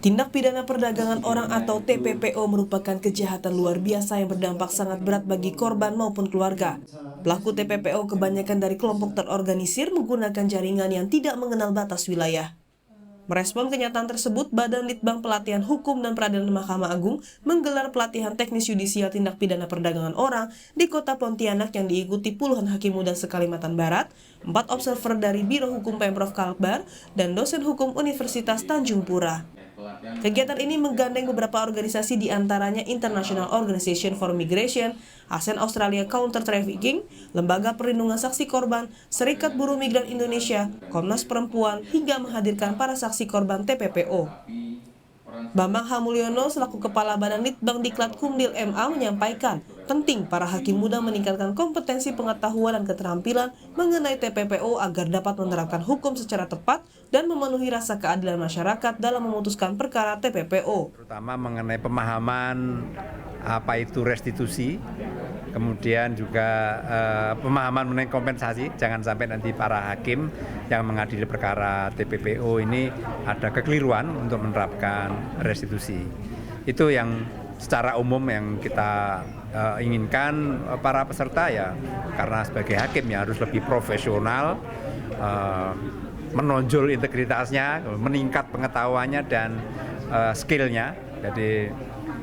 Tindak pidana perdagangan orang atau TPPO merupakan kejahatan luar biasa yang berdampak sangat berat bagi korban maupun keluarga. Pelaku TPPO kebanyakan dari kelompok terorganisir menggunakan jaringan yang tidak mengenal batas wilayah. Merespon kenyataan tersebut, Badan Litbang Pelatihan Hukum dan Peradilan Mahkamah Agung menggelar pelatihan teknis yudisial tindak pidana perdagangan orang di Kota Pontianak yang diikuti puluhan hakim muda se-Kalimantan Barat, 4 observer dari Biro Hukum Pemprov Kalbar, dan dosen hukum Universitas Tanjung Pura. Kegiatan ini menggandeng beberapa organisasi diantaranya International Organization for Migration, ASEAN Australia Counter Trafficking, Lembaga Perlindungan Saksi Korban, Serikat Buruh Migran Indonesia, Komnas Perempuan, hingga menghadirkan para saksi korban TPPO. Bambang Hamulyono selaku Kepala Badan Litbang Diklat Kumdil MA menyampaikan penting para hakim muda meningkatkan kompetensi pengetahuan dan keterampilan mengenai TPPO agar dapat menerapkan hukum secara tepat dan memenuhi rasa keadilan masyarakat dalam memutuskan perkara TPPO. Terutama mengenai pemahaman apa itu restitusi, kemudian juga pemahaman mengenai kompensasi. Jangan sampai nanti para hakim yang mengadili perkara TPPO ini ada kekeliruan untuk menerapkan restitusi. Itu yang secara umum yang kita inginkan para peserta ya, karena sebagai hakim ya harus lebih profesional, menonjol integritasnya, meningkat pengetahuannya dan skillnya. Jadi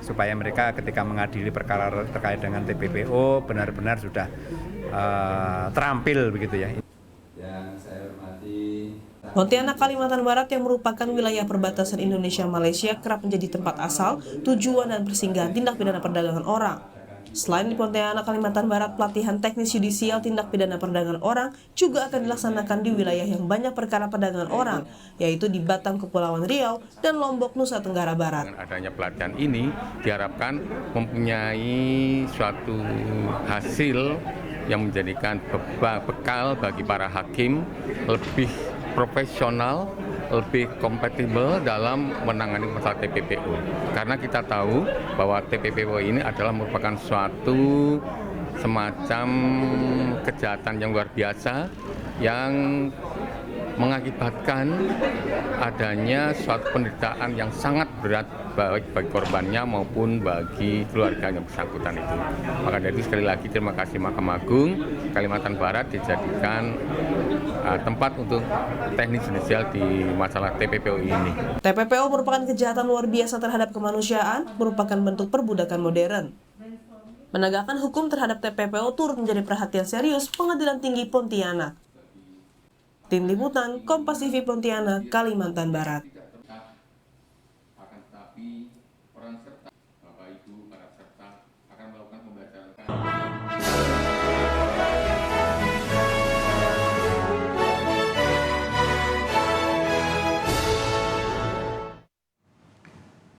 supaya mereka ketika mengadili perkara terkait dengan TPPO benar-benar sudah terampil begitu ya. Pontianak, Kalimantan Barat yang merupakan wilayah perbatasan Indonesia-Malaysia kerap menjadi tempat asal, tujuan dan persinggahan tindak pidana perdagangan orang. Selain di Pontianak, Kalimantan Barat, pelatihan teknis yudisial tindak pidana perdagangan orang juga akan dilaksanakan di wilayah yang banyak perkara perdagangan orang, yaitu di Batam, Kepulauan Riau, dan Lombok, Nusa Tenggara Barat. Dengan adanya pelatihan ini diharapkan mempunyai suatu hasil yang menjadikan bekal bagi para hakim lebih profesional, lebih kompatibel dalam menangani masalah TPPO. Karena kita tahu bahwa TPPO ini adalah merupakan suatu semacam kejahatan yang luar biasa yang mengakibatkan adanya suatu penderitaan yang sangat berat baik bagi korbannya maupun bagi keluarga yang bersangkutan itu. Maka dari itu sekali lagi terima kasih Mahkamah Agung Kalimantan Barat dijadikan tempat untuk teknis judisial di masalah TPPO ini. TPPO merupakan kejahatan luar biasa terhadap kemanusiaan, merupakan bentuk perbudakan modern. Menegakkan hukum terhadap TPPO turut menjadi perhatian serius Pengadilan Tinggi Pontianak. Tim Liputan, Kompas TV Pontianak, Kalimantan Barat.